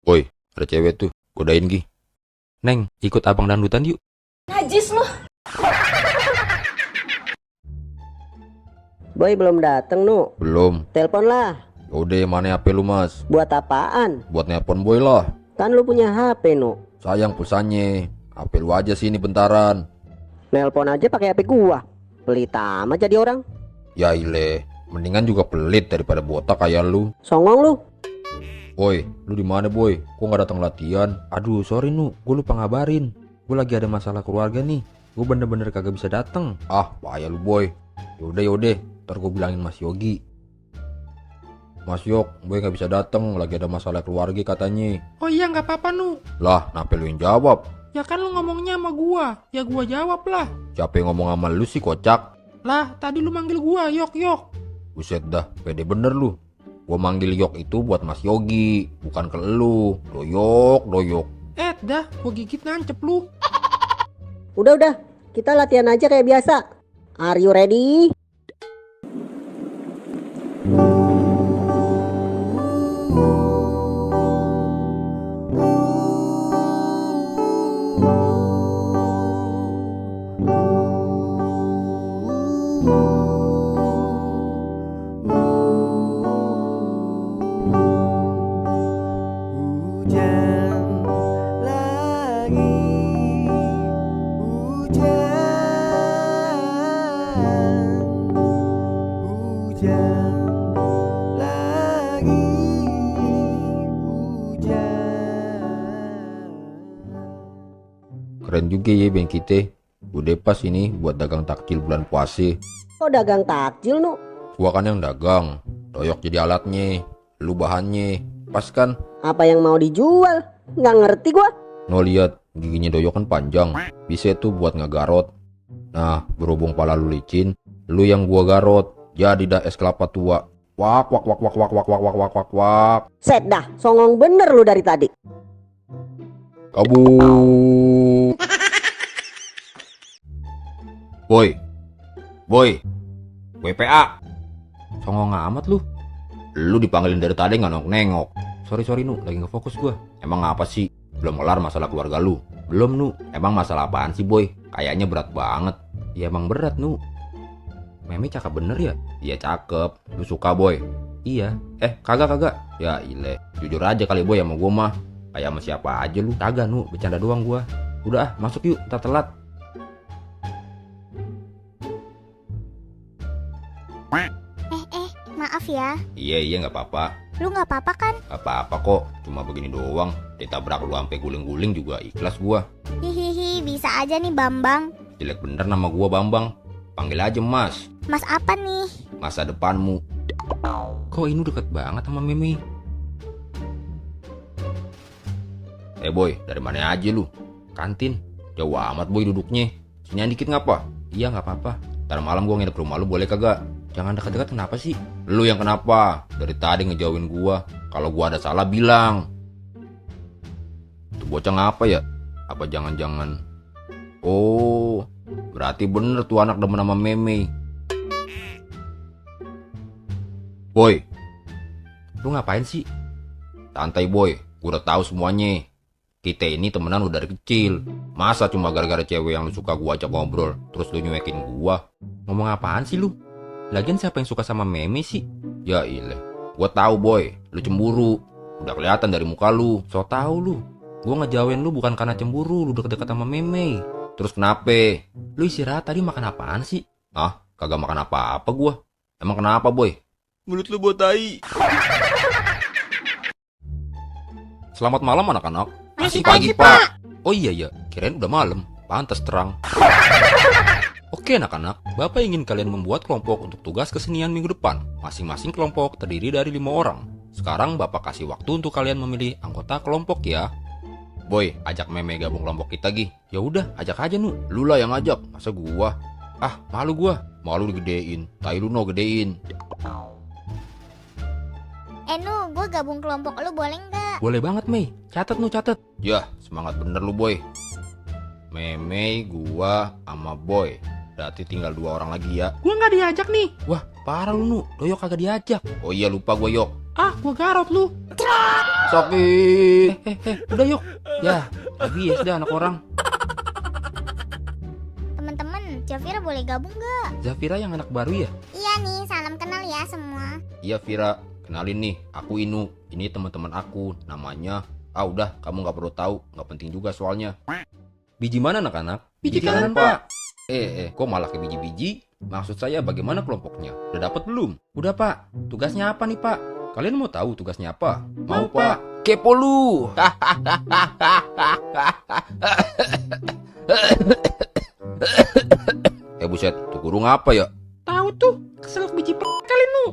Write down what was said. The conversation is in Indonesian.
Woi, ada cewek tuh, godain Gi. Neng, ikut abang dangdutan yuk. Najis lu. Boy belum dateng Nu. Belum. Telepon lah. Yaudah, mana HP lu mas? Buat apaan? Buat nelpon boy lah. Kan lu punya HP Nu. Sayang pulsanya. HP lu aja sini bentaran. Nelpon aja pakai HP gua. Pelit amat jadi orang. Ya ile, mendingan juga pelit daripada botak kayak lu. Songong lu. Boy, lu di mana boy? Kok nggak datang latihan? Aduh, sorry Nu, gue lupa ngabarin. Gue lagi ada masalah keluarga nih. Gue bener-bener kagak bisa datang. Ah, payah lu boy. Yaudah, ntar gue bilangin Mas Yogi. Mas Yok, boy nggak bisa datang, lagi ada masalah keluarga katanya. Oh iya nggak apa-apa Nu. Lah, kenapa lu yang jawab? Ya kan lu ngomongnya sama gua. Ya gua jawab lah. Siapa yang ngomong sama lu sih kocak? Lah tadi lu manggil gua Yok. Buset dah, pede bener lu. Gua manggil Yok itu buat Mas Yogi, bukan ke lu. Doyok. Dah gua gigit nancep lu. Udah. Kita latihan aja kayak biasa. Are you ready? Keren juga ya band kita. Udah pas ini buat dagang takjil bulan puasa. Kok dagang takjil Nu? Gua kan yang dagang, Doyok jadi alatnya, lu bahannya. Pas kan? Apa yang mau dijual? Nggak ngerti gua. No lihat, giginya Doyok kan panjang. Bisa tuh buat ngegarot. Nah, berhubung pala lu licin, lu yang gua garot. Jadi dah es kelapa tua. Wak. Set dah, songong bener lu dari tadi. Kabur. Boy. WPA. Songong amat lu. Lu dipanggilin dari tadi nggak nengok. Sorry Nu, lagi nggak fokus gua. Emang apa sih? Belum kelar masalah keluarga lu. Belum Nu. Emang masalah apaan sih boy? Kayaknya berat banget. Ya emang berat Nu. Meme cakep bener ya? Iya cakep. Lu suka boy? Iya. Kagak. Ya ile. Jujur aja kali boy sama gua mah. Kayak sama siapa aja lu. Kagak Nu, bercanda doang gua. Udah masuk yuk, ntar telat. Maaf ya. Iya nggak apa-apa. Lu nggak apa-apa kan? Nggak apa-apa kok. Cuma begini doang. Ditabrak lu sampai guling-guling juga ikhlas gua. Hihihi, bisa aja nih Bambang. Jelek bener nama gua Bambang. Panggil aja Mas. Mas apa nih? Masa depanmu. Kok ini deket banget sama Mimi? Boy, dari mana aja lu? Kantin. Jauh amat boy duduknya. Sini dikit ngapa? Iya nggak apa-apa. Ntar malam gua nginep rumah lu boleh kagak? Jangan dekat-dekat, kenapa sih? Lu yang kenapa? Dari tadi ngejauhin gua. Kalau gua ada salah bilang. Tuh bocah ngapa ya? Apa jangan-jangan? Oh, berarti bener tuh anak demen sama Meme. Boy, lu ngapain sih? Santai boy, gua udah tahu semuanya. Kita ini temenan udah dari kecil. Masa cuma gara-gara cewek yang lu suka gua ajak ngobrol, terus lu nyuekin gua? Ngomong apaan sih lu? Lagian siapa yang suka sama Meme sih? Ya ilah, gua tahu boy, lu cemburu. Udah kelihatan dari muka lu. So tau lu. Gua ngejauhin lu bukan karena cemburu, lu deket-deket sama Meme. Terus kenapa? Lu istirahat tadi makan apaan sih? Ah, kagak makan apa-apa gua. Emang kenapa boy? Mulut lu bau tai. Selamat malam anak-anak. Masih pagi, Pak. Oh iya, kirain udah malam. Pantas terang. Oke anak-anak, Bapak ingin kalian membuat kelompok untuk tugas kesenian minggu depan. Masing-masing kelompok terdiri dari 5 orang. Sekarang Bapak kasih waktu untuk kalian memilih anggota kelompok ya. Boy, ajak Meme gabung kelompok kita Gi. Ya udah, ajak aja Nu. Lu lah yang ajak, masa gua? Ah, malu gua. Malu digedein. Tai lu no gedein. Nu, gue gabung kelompok lu boleh nggak? Boleh banget Mei. Catat Nu, catat. Ya, semangat bener lu Boy. Meme, gua, sama Boy. Berarti tinggal 2 orang lagi ya. Gua nggak diajak nih. Wah, parah lu, Nu. Doyok kagak diajak. Oh iya, lupa gue, Yok. Ah, gua garot lu. Sakit. Udah yuk. Ya, habis dah anak orang. Teman-teman, Jafira boleh gabung gak? Zafira yang anak baru ya? Iya nih, salam kenal ya semua. Iya, Vira. Kenalin nih, aku Inu. Ini teman-teman aku. Namanya... udah, kamu nggak perlu tahu. Nggak penting juga soalnya. Biji mana anak-anak? Biji kanan, Pak. Kok malah ke biji-biji? Maksud saya bagaimana kelompoknya? Udah dapat belum? Udah, Pak. Tugasnya apa nih, Pak? Kalian mau tahu tugasnya apa? Mau, Pak. Kepo lu. Buset, tuh guru ngapa ya? Tahu tuh, keselak biji kali nu.